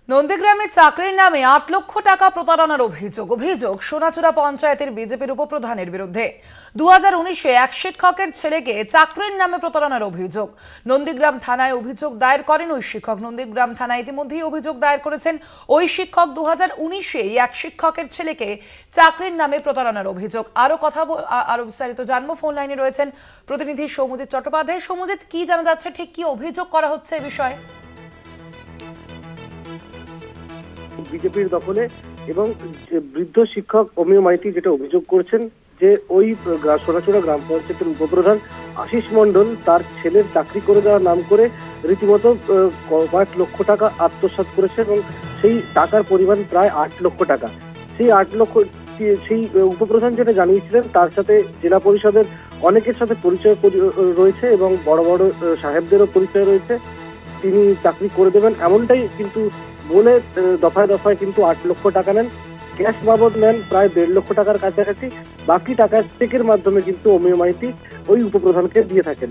নন্দীগ্রামে চাকরির নামে ৮ লক্ষ টাকা প্রতারণার অভিযোগ সোনাচূড়া পঞ্চায়েতের বিজেপির উপপ্রধানের বিরুদ্ধে 2019-এ এক শিক্ষকের ছেলেকে চাকরির নামে প্রতারণার অভিযোগ। নন্দীগ্রাম থানায় অভিযোগ দায়ের করেন ওই শিক্ষক। নন্দীগ্রাম থানায় ইতিমধ্যেই অভিযোগ দায়ের করেছেন ওই শিক্ষক। 2019-এ এক শিক্ষকের ছেলেকে চাকরির নামে প্রতারণার অভিযোগ। আরো বিস্তারিত জানবো। ফোন লাইনে রয়েছেন প্রতিনিধি সৌমজিৎ চট্টোপাধ্যায়। সৌমজিৎ, কি জানা যাচ্ছে, ঠিক কি অভিযোগ করা হচ্ছে এ বিষয়ে? বিজেপির দখলে এবং বৃদ্ধ শিক্ষক অমিয় মাইতি যেটা অভিযোগ করছেন যে ওই সোনাচূড়া গ্রাম পঞ্চায়েতের উপপ্রধান আশিস মণ্ডল তার ছেলের চাকরি করে দেওয়ার নাম করে রীতিমতো কয়েক লক্ষ টাকা আত্মসাৎ করেছে এবং সেই টাকার পরিমাণ প্রায় ৮ লক্ষ টাকা। সেই ৮ লক্ষ সেই উপপ্রধান যেটা জানিয়েছিলেন, তার সাথে জেলা পরিষদের অনেকের সাথে পরিচয় রয়েছে এবং বড় বড় সাহেবদেরও পরিচয় রয়েছে, তিনি চাকরি করে দেবেন এমনটাই কিন্তু বলে দফায় দফায় কিন্তু ৮ লক্ষ টাকা নেন। ক্যাশ বাবদ নেন প্রায় ১.৫ লক্ষ টাকার কাছাকাছি। বাকি টাকা চেকের মাধ্যমে কিন্তু অমিয় মাইতি ওই উপপ্রধানকে দিয়ে থাকেন।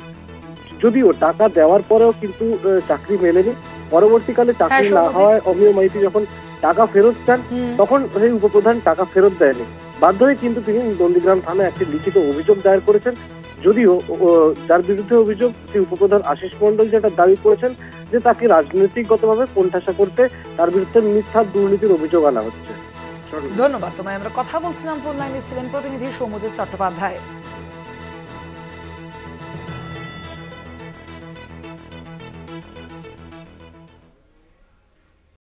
যদিও টাকা দেওয়ার পরেও কিন্তু চাকরি মেলেনি। পরবর্তীকালে চাকরি না হওয়ায় অমিয় মাইতি যখন টাকা ফেরত চান, তখন সেই উপপ্রধান টাকা ফেরত দেয়নি। বাধ্য হয়ে কিন্তু তিনি নন্দীগ্রাম থানায় একটি লিখিত অভিযোগ দায়ের করেছেন। যদিও যার বিরুদ্ধে অভিযোগ, সেই উপপ্রধান আশিস মণ্ডল যেটা দাবি করেছেন যে তাকে রাজনৈতিকগতভাবে কোণঠাসা করতে তার বিরুদ্ধে মিথ্যা দুর্নীতির অভিযোগ আনা হচ্ছে। ধন্যবাদ তোমায়। আমরা কথা বলছিলাম, ফোন লাইনে ছিলেন প্রতিনিধি সৌমজিৎ চট্টোপাধ্যায়।